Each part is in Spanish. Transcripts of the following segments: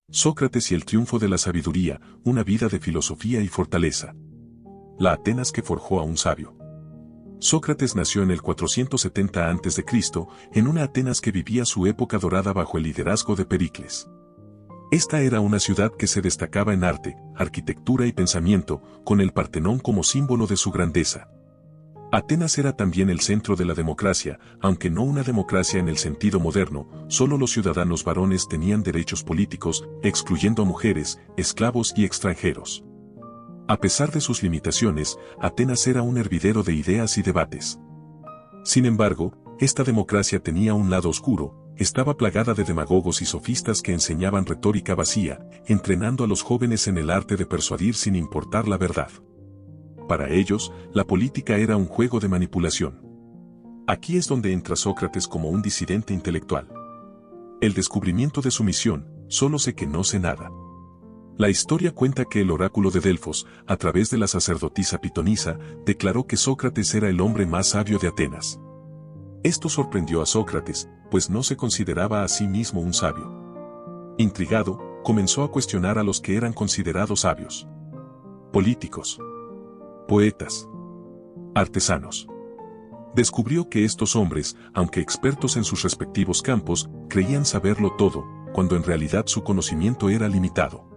Sócrates y el triunfo de la sabiduría, una vida de filosofía y fortaleza. La Atenas que forjó a un sabio. Sócrates nació en el 470 a.C., en una Atenas que vivía su época dorada bajo el liderazgo de Pericles. Esta era una ciudad que se destacaba en arte, arquitectura y pensamiento, con el Partenón como símbolo de su grandeza. Atenas era también el centro de la democracia, aunque no una democracia en el sentido moderno, solo los ciudadanos varones tenían derechos políticos, excluyendo a mujeres, esclavos y extranjeros. A pesar de sus limitaciones, Atenas era un hervidero de ideas y debates. Sin embargo, esta democracia tenía un lado oscuro, estaba plagada de demagogos y sofistas que enseñaban retórica vacía, entrenando a los jóvenes en el arte de persuadir sin importar la verdad. Para ellos, la política era un juego de manipulación. Aquí es donde entra Sócrates como un disidente intelectual. El descubrimiento de su misión, solo sé que no sé nada. La historia cuenta que el oráculo de Delfos, a través de la sacerdotisa Pitonisa, declaró que Sócrates era el hombre más sabio de Atenas. Esto sorprendió a Sócrates, pues no se consideraba a sí mismo un sabio. Intrigado, comenzó a cuestionar a los que eran considerados sabios. Políticos, poetas, artesanos. Descubrió que estos hombres, aunque expertos en sus respectivos campos, creían saberlo todo, cuando en realidad su conocimiento era limitado.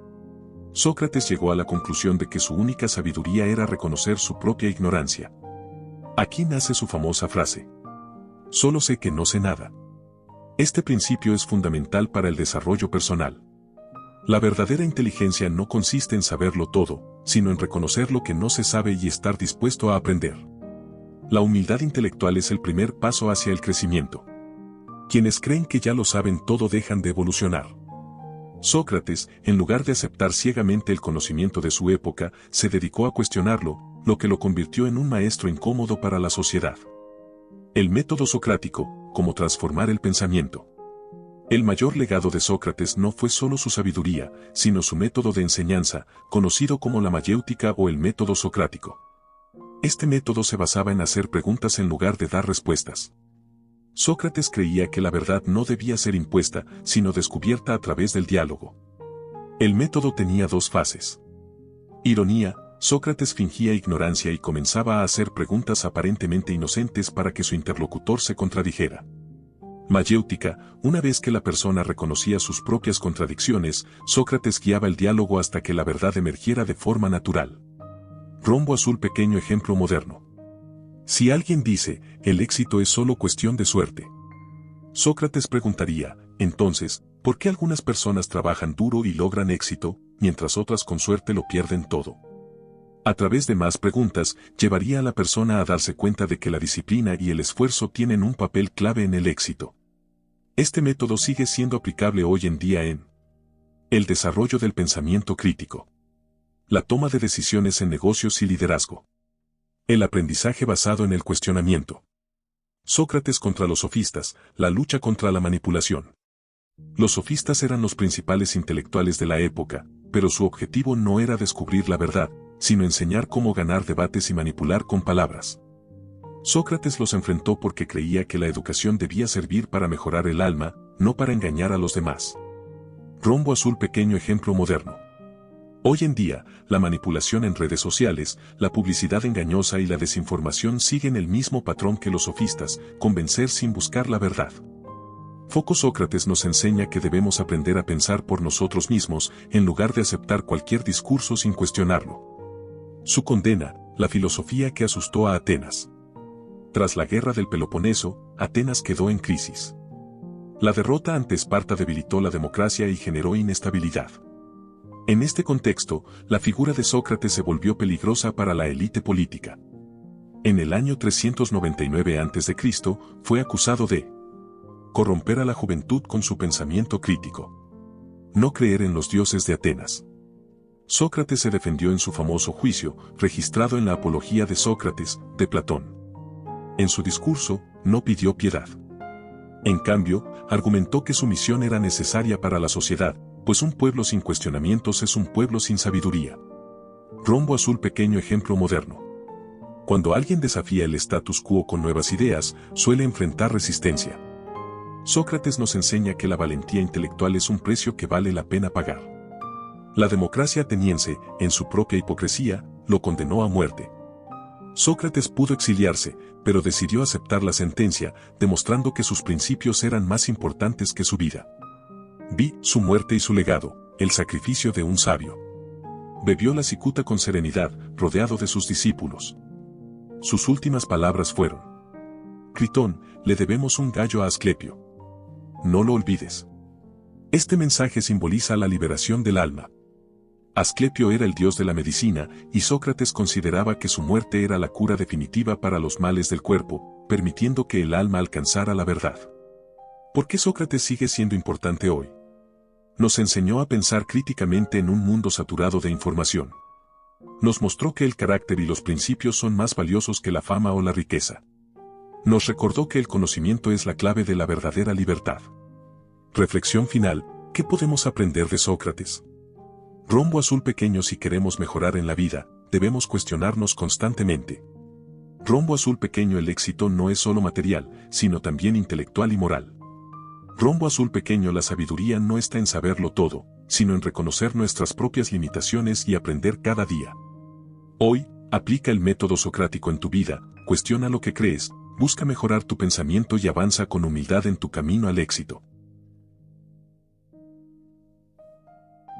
Sócrates llegó a la conclusión de que su única sabiduría era reconocer su propia ignorancia. Aquí nace su famosa frase: solo sé que no sé nada. Este principio es fundamental para el desarrollo personal. La verdadera inteligencia no consiste en saberlo todo, sino en reconocer lo que no se sabe y estar dispuesto a aprender. La humildad intelectual es el primer paso hacia el crecimiento. Quienes creen que ya lo saben todo dejan de evolucionar. Sócrates, en lugar de aceptar ciegamente el conocimiento de su época, se dedicó a cuestionarlo, lo que lo convirtió en un maestro incómodo para la sociedad. El método socrático, como transformar el pensamiento. El mayor legado de Sócrates no fue solo su sabiduría, sino su método de enseñanza, conocido como la mayéutica o el método socrático. Este método se basaba en hacer preguntas en lugar de dar respuestas. Sócrates creía que la verdad no debía ser impuesta, sino descubierta a través del diálogo. El método tenía dos fases. Ironía: Sócrates fingía ignorancia y comenzaba a hacer preguntas aparentemente inocentes para que su interlocutor se contradijera. Mayéutica: una vez que la persona reconocía sus propias contradicciones, Sócrates guiaba el diálogo hasta que la verdad emergiera de forma natural. Rombo azul, pequeño ejemplo moderno. Si alguien dice, el éxito es solo cuestión de suerte, Sócrates preguntaría, entonces, ¿por qué algunas personas trabajan duro y logran éxito, mientras otras con suerte lo pierden todo? A través de más preguntas, llevaría a la persona a darse cuenta de que la disciplina y el esfuerzo tienen un papel clave en el éxito. Este método sigue siendo aplicable hoy en día en el desarrollo del pensamiento crítico, la toma de decisiones en negocios y liderazgo, el aprendizaje basado en el cuestionamiento. Sócrates contra los sofistas, la lucha contra la manipulación. Los sofistas eran los principales intelectuales de la época, pero su objetivo no era descubrir la verdad, sino enseñar cómo ganar debates y manipular con palabras. Sócrates los enfrentó porque creía que la educación debía servir para mejorar el alma, no para engañar a los demás. Rombo azul, pequeño ejemplo moderno. Hoy en día, la manipulación en redes sociales, la publicidad engañosa y la desinformación siguen el mismo patrón que los sofistas: convencer sin buscar la verdad. Foco Sócrates nos enseña que debemos aprender a pensar por nosotros mismos, en lugar de aceptar cualquier discurso sin cuestionarlo. Su condena: la filosofía que asustó a Atenas. Tras la guerra del Peloponeso, Atenas quedó en crisis. La derrota ante Esparta debilitó la democracia y generó inestabilidad. En este contexto, la figura de Sócrates se volvió peligrosa para la élite política. En el año 399 a.C., fue acusado de corromper a la juventud con su pensamiento crítico, no creer en los dioses de Atenas. Sócrates se defendió en su famoso juicio, registrado en la Apología de Sócrates, de Platón. En su discurso, no pidió piedad. En cambio, argumentó que su misión era necesaria para la sociedad, pues un pueblo sin cuestionamientos es un pueblo sin sabiduría. Rombo azul, pequeño ejemplo moderno. Cuando alguien desafía el status quo con nuevas ideas, suele enfrentar resistencia. Sócrates nos enseña que la valentía intelectual es un precio que vale la pena pagar. La democracia ateniense, en su propia hipocresía, lo condenó a muerte. Sócrates pudo exiliarse, pero decidió aceptar la sentencia, demostrando que sus principios eran más importantes que su vida. Vi su muerte y su legado, el sacrificio de un sabio. Bebió la cicuta con serenidad, rodeado de sus discípulos. Sus últimas palabras fueron: Critón, le debemos un gallo a Asclepio. No lo olvides. Este mensaje simboliza la liberación del alma. Asclepio era el dios de la medicina, y Sócrates consideraba que su muerte era la cura definitiva para los males del cuerpo, permitiendo que el alma alcanzara la verdad. ¿Por qué Sócrates sigue siendo importante hoy? Nos enseñó a pensar críticamente en un mundo saturado de información. Nos mostró que el carácter y los principios son más valiosos que la fama o la riqueza. Nos recordó que el conocimiento es la clave de la verdadera libertad. Reflexión final: ¿qué podemos aprender de Sócrates? Rombo azul pequeño: si queremos mejorar en la vida, debemos cuestionarnos constantemente. Rombo azul pequeño: el éxito no es solo material, sino también intelectual y moral. Rombo azul pequeño: la sabiduría no está en saberlo todo, sino en reconocer nuestras propias limitaciones y aprender cada día. Hoy, aplica el método socrático en tu vida, cuestiona lo que crees, busca mejorar tu pensamiento y avanza con humildad en tu camino al éxito.